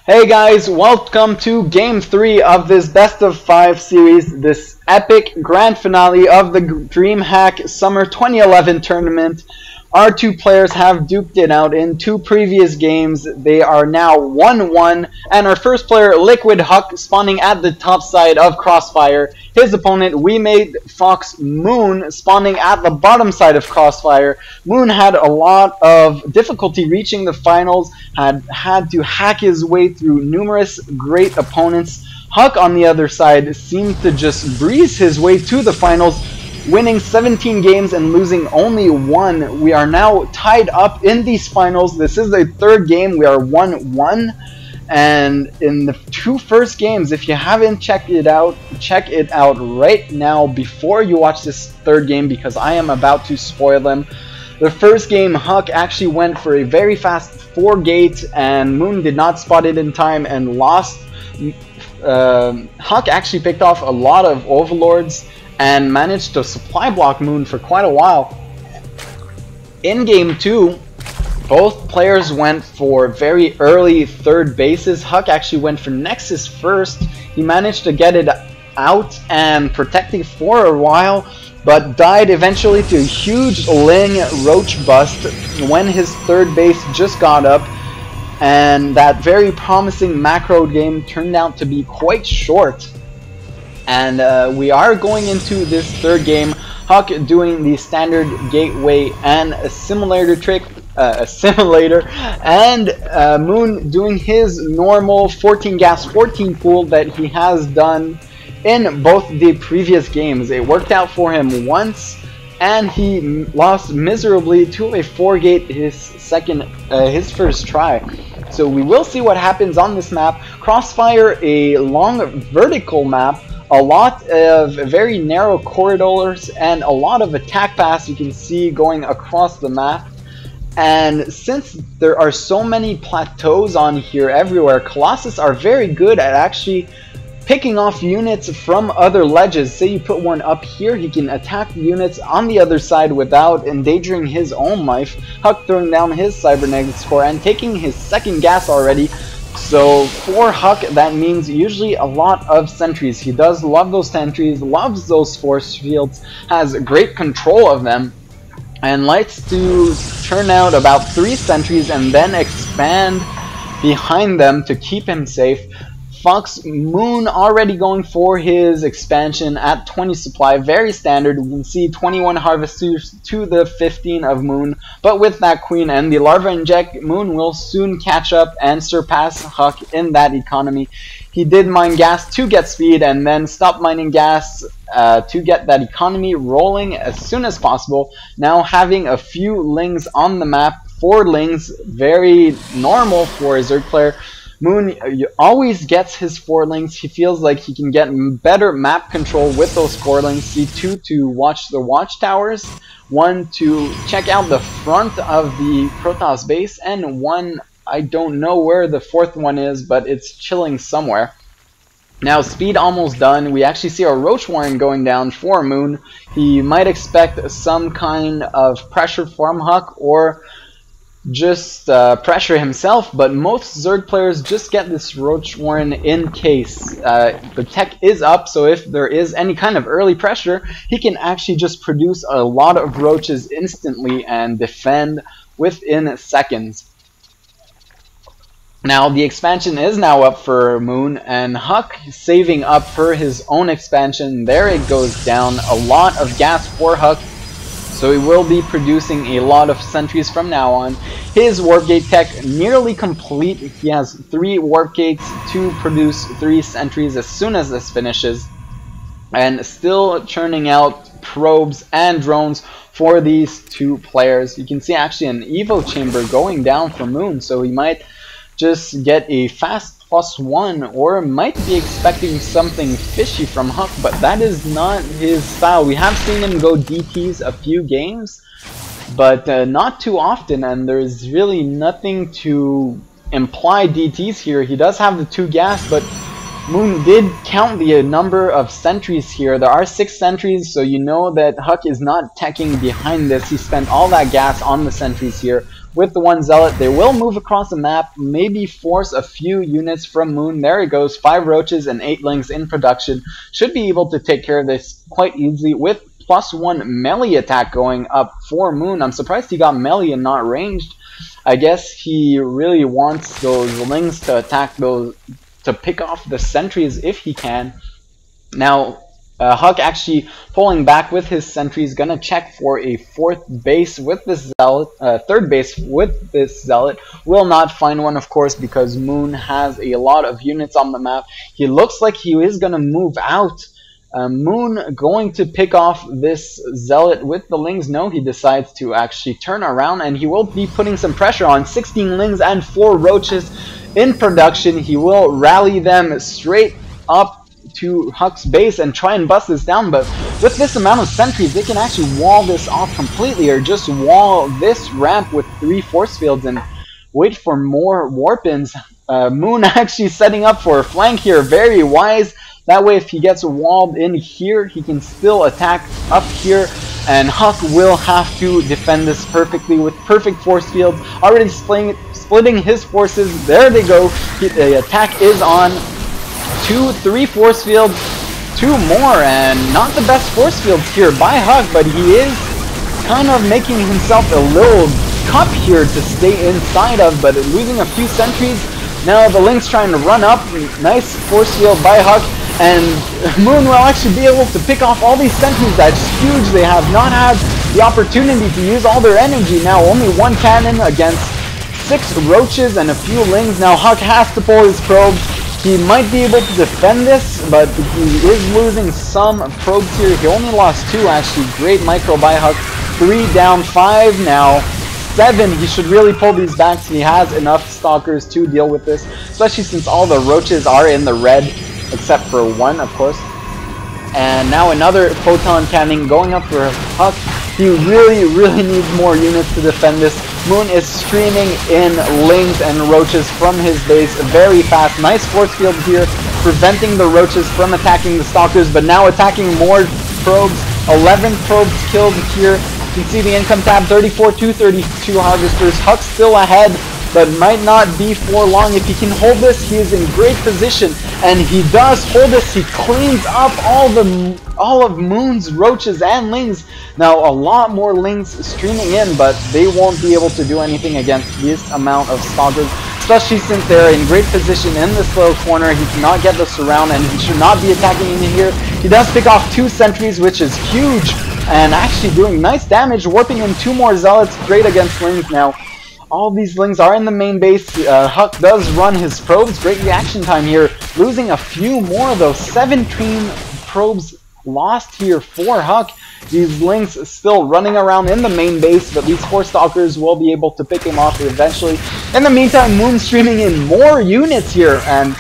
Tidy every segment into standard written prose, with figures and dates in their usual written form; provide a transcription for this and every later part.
Hey guys, welcome to Game 3 of this Best of 5 series, this epic grand finale of the Dreamhack Summer 2011 tournament. Our two players have duked it out in two previous games. They are now 1-1, and our first player, LiquidHuk, spawning at the top side of Crossfire. His opponent, we made FOXMoon, spawning at the bottom side of Crossfire. Moon had a lot of difficulty reaching the finals, had to hack his way through numerous great opponents. Huk, on the other side, seemed to just breeze his way to the finals, winning 17 games and losing only one. We are now tied up in these finals. This is the third game. We are 1-1. And in the two first games, if you haven't checked it out, check it out right now before you watch this third game, because I am about to spoil them. The first game, Huk actually went for a very fast 4-gate, and Moon did not spot it in time and lost. Huk actually picked off a lot of Overlords and managed to supply block Moon for quite a while. In game 2, both players went for very early third bases. Huk actually went for Nexus first. He managed to get it out and protect it for a while, but died eventually to a huge Ling Roach bust when his third base just got up. And that very promising macro game turned out to be quite short. And we are going into this third game, Huk doing the standard gateway and assimilator trick, and Moon doing his normal 14 gas 14 pool that he has done in both the previous games. It worked out for him once, and he lost miserably to a 4-gate his first try. So we will see what happens on this map. Crossfire, a long vertical map, a lot of very narrow corridors, and a lot of attack paths you can see going across the map. And since there are so many plateaus on here everywhere, Colossus are very good at actually picking off units from other ledges. Say you put one up here, he can attack units on the other side without endangering his own life. Huk throwing down his cybernetic score and taking his second gas already. So for Huk, that means usually a lot of sentries. He does love those sentries, loves those force fields, has great control of them, and likes to turn out about 3 sentries and then expand behind them to keep him safe. FOXMoon already going for his expansion at 20 supply, very standard. We can see 21 harvesters to the 15 of Moon, but with that queen and the larva inject, Moon will soon catch up and surpass Huk in that economy. He did mine gas to get speed and then stop mining gas to get that economy rolling as soon as possible. Now having a few lings on the map, 4 lings, very normal for a Zerg player. Moon always gets his 4 lings. He feels like he can get better map control with those 4 lings. C2 to watch the watchtowers, 1 to check out the front of the Protoss base, and 1, I don't know where the 4th one is, but it's chilling somewhere. Now speed almost done. We actually see our Roach Warren going down for Moon. He might expect some kind of pressure from Huk, or just pressure himself, but most Zerg players just get this Roach Warren in case. The tech is up, so if there is any kind of early pressure, he can actually just produce a lot of roaches instantly and defend within seconds. Now the expansion is now up for Moon, and Huk saving up for his own expansion. There it goes down. A lot of gas for Huk, so he will be producing a lot of sentries from now on. His warp gate tech nearly complete. He has 3 warp gates to produce 3 sentries as soon as this finishes, and still churning out probes and drones for these two players. You can see actually an Evo chamber going down for Moon, so he might just get a fast +1, or might be expecting something fishy from Huk, but that is not his style. We have seen him go DTs a few games, but not too often, and there's really nothing to imply DTs here. He does have the 2 gas, but Moon did count the number of sentries here. There are 6 sentries, so you know that Huk is not teching behind this. He spent all that gas on the sentries here. with the one Zealot. They will move across the map, maybe force a few units from Moon. There it goes, 5 roaches and 8 lings in production. Should be able to take care of this quite easily with +1 melee attack going up for Moon. I'm surprised he got melee and not ranged. I guess he really wants those lings to attack those, to pick off the sentries if he can. Now, Huk actually pulling back with his sentries, gonna check for a 4th base with this Zealot, 3rd base with this Zealot. Will not find one, of course, because Moon has a lot of units on the map. He looks like he is gonna move out. Moon going to pick off this Zealot with the lings. No, he decides to actually turn around, and he will be putting some pressure on 16 lings and 4 roaches in production. He will rally them straight up to Huk's base and try and bust this down, but with this amount of sentries, they can actually wall this off completely, or just wall this ramp with 3 force fields and wait for more warp-ins. Moon actually setting up for a flank here, very wise. That way, if he gets walled in here, he can still attack up here, and Huk will have to defend this perfectly with perfect force fields. Already splitting his forces. There they go. The attack is on. 2, 3 force fields, 2 more, and not the best force fields here by Huk, but he is kind of making himself a little cup here to stay inside of, but losing a few sentries. Now the Lynx trying to run up. Nice force field by Huk, and Moon will actually be able to pick off all these sentries. That's huge. They have not had the opportunity to use all their energy. Now only 1 cannon against 6 roaches and a few lings. Now Huk has to pull his probes. He might be able to defend this, but he is losing some probes here. He only lost 2 actually. Great micro by Huk. 3 down, 5 now. 7, he should really pull these back. He has enough stalkers to deal with this, especially since all the roaches are in the red, except for 1, of course. And now another photon cannon going up for Huk. He really needs more units to defend this. Moon is streaming in lings and roaches from his base very fast. Nice force field here, preventing the roaches from attacking the stalkers, but now attacking more probes. 11 probes killed here. You can see the income tab, 34 to 32 harvesters. Huk still ahead, but might not be for long. If he can hold this, he is in great position, and he does hold this. He cleans up all of Moon's roaches and lings. Now a lot more lings streaming in, but they won't be able to do anything against this amount of stalkers, especially since they're in great position in this little corner. He cannot get the surround, and he should not be attacking in here. He does pick off 2 sentries, which is huge, and actually doing nice damage, warping in 2 more zealots. Great against lings. Now all these lings are in the main base. Huk does run his probes. Great reaction time here, losing a few more though. 17 probes lost here for Huk. These lings still running around in the main base, but these 4 stalkers will be able to pick him off eventually. In the meantime, Moon streaming in more units here, and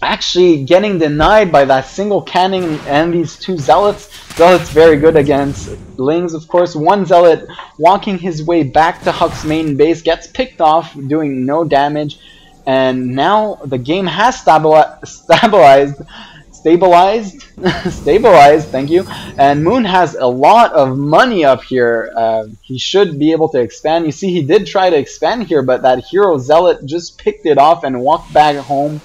actually getting denied by that single cannon and these 2 zealots. Zealots very good against lings, of course. 1 zealot walking his way back to Huk's main base, gets picked off, doing no damage, and now the game has stabilized, thank you, and Moon has a lot of money up here. He should be able to expand. You see, he did try to expand here, but that hero zealot just picked it off and walked back home.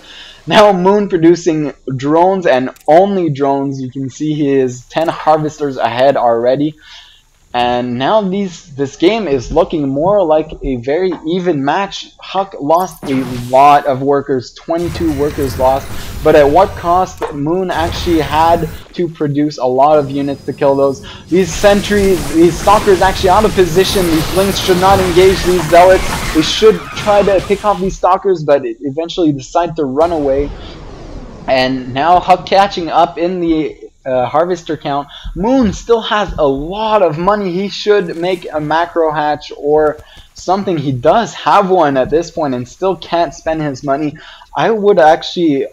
Now Moon producing drones, and only drones. You can see he is 10 harvesters ahead already. And now this game is looking more like a very even match. Huk lost a lot of workers, 22 workers lost, but at what cost? Moon actually had to produce a lot of units to kill those. These sentries, these stalkers actually out of position. These lings should not engage these zealots. They should try to pick off these stalkers, but eventually decide to run away. And now Huk catching up in the harvester count. Moon still has a lot of money. He should make a macro hatch or something. He does have one at this point and still can't spend his money. I would actually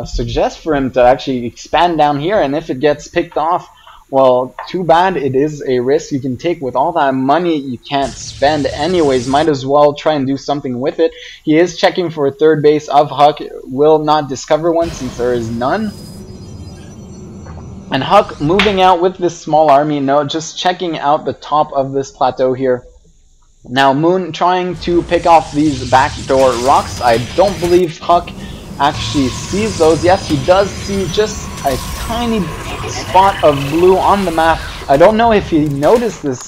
suggest for him to actually expand down here, and if it gets picked off, well, too bad. It is a risk you can take. With all that money you can't spend anyways, might as well try and do something with it. He is checking for a 3rd base of Huk, will not discover one since there is none. And Huk moving out with this small army, no, just checking out the top of this plateau here. Now Moon trying to pick off these backdoor rocks. I don't believe Huck actually sees those. Yes, he does see just a tiny spot of blue on the map. I don't know if he notices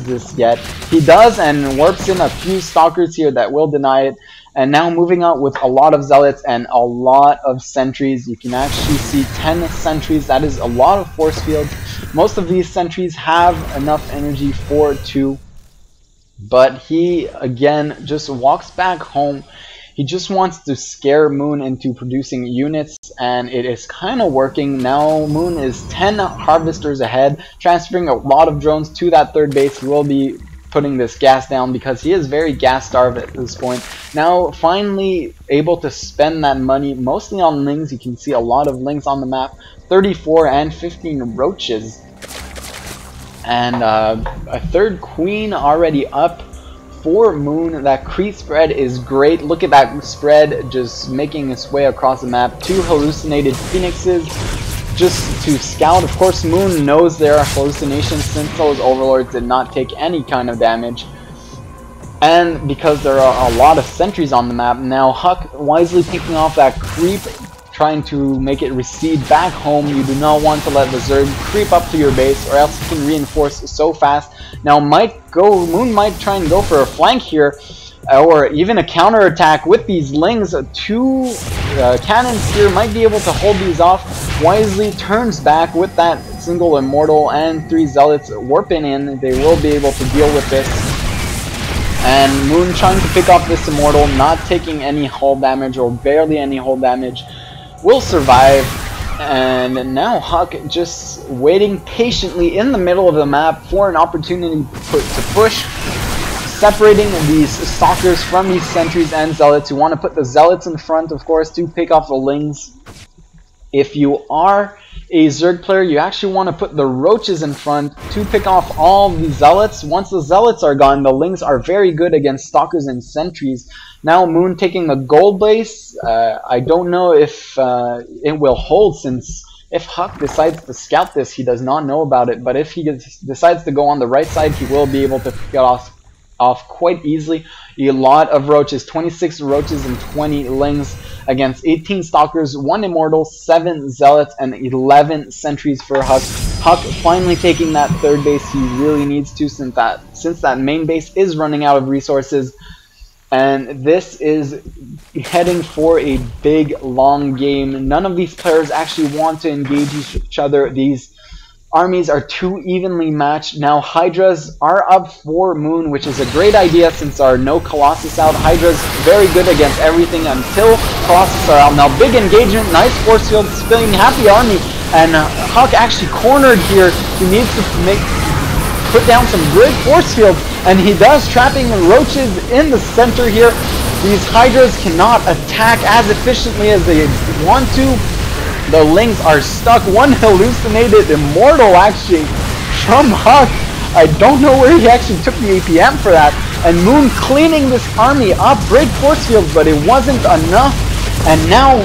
this yet. He does, and warps in a few stalkers here that will deny it. And now moving out with a lot of zealots and a lot of sentries. You can actually see 10 sentries. That is a lot of force fields. Most of these sentries have enough energy for 2. But he, again, just walks back home. He just wants to scare Moon into producing units, and it is kind of working. Now Moon is 10 harvesters ahead, transferring a lot of drones to that third base. He will be putting this gas down because he is very gas starved at this point. Now finally able to spend that money mostly on lings. You can see a lot of lings on the map, 34 and 15 roaches. And a third queen already up for Moon. That creep spread is great. Look at that spread just making its way across the map. 2 hallucinated phoenixes just to scout. Of course, Moon knows there are hallucinations since those overlords did not take any kind of damage. And because there are a lot of sentries on the map, now Huck wisely picking off that creep, trying to make it recede back home. You do not want to let the Zerg creep up to your base, or else you can reinforce so fast. Now Moon might try and go for a flank here, or even a counterattack with these lings. 2 cannons here might be able to hold these off. Wisely turns back with that single immortal and 3 zealots warping in. They will be able to deal with this. And Moon trying to pick off this immortal, not taking any hull damage or barely any hull damage, will survive. And now Huck just waiting patiently in the middle of the map for an opportunity to push, separating these stalkers from these sentries and zealots. You want to put the zealots in front, of course, to pick off the lings. If you are a Zerg player, you actually want to put the roaches in front to pick off all the zealots. Once the zealots are gone, the lings are very good against stalkers and sentries. Now Moon taking the gold base. I don't know if it will hold, since if Huck decides to scout this, he does not know about it. But if he decides to go on the right side, he will be able to pick it off quite easily. A lot of roaches, 26 roaches and 20 lings against 18 stalkers, 1 immortal, 7 zealots, and 11 sentries for Huck. Huck finally taking that third base he really needs to, since that main base is running out of resources. And this is heading for a big, long game. None of these players actually want to engage each other. These armies are too evenly matched. Now Hydras are up for Moon, which is a great idea since there are no Colossus out. Hydras very good against everything until Colossus are out. Now big engagement, nice force field, spilling happy army, and Huck actually cornered here. He needs to put down some good force fields, and he does, trapping roaches in the center here. These Hydras cannot attack as efficiently as they want to. The lings are stuck. 1 hallucinated immortal actually from Huck. I don't know where he actually took the APM for that. And Moon cleaning this army up. Great force fields, but it wasn't enough. And now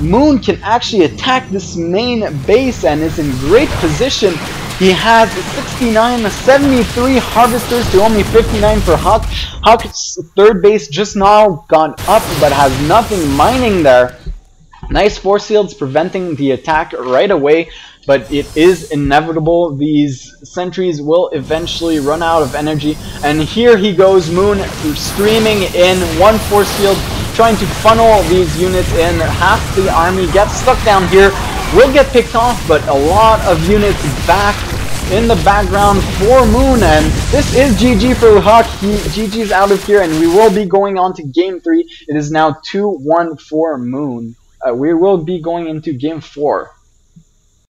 Moon can actually attack this main base and is in great position. He has 69, 73 harvesters to only 59 for Huck. Huck's third base just now gone up, but has nothing mining there. Nice force fields preventing the attack right away, but it is inevitable. These sentries will eventually run out of energy. And here he goes, Moon streaming in 1 force field, trying to funnel these units in. Half the army gets stuck down here, will get picked off, but a lot of units back in the background for Moon. And this is GG for Huck. GG's out of here, and we will be going on to game 3. It is now 2-1 for Moon. We will be going into game 4.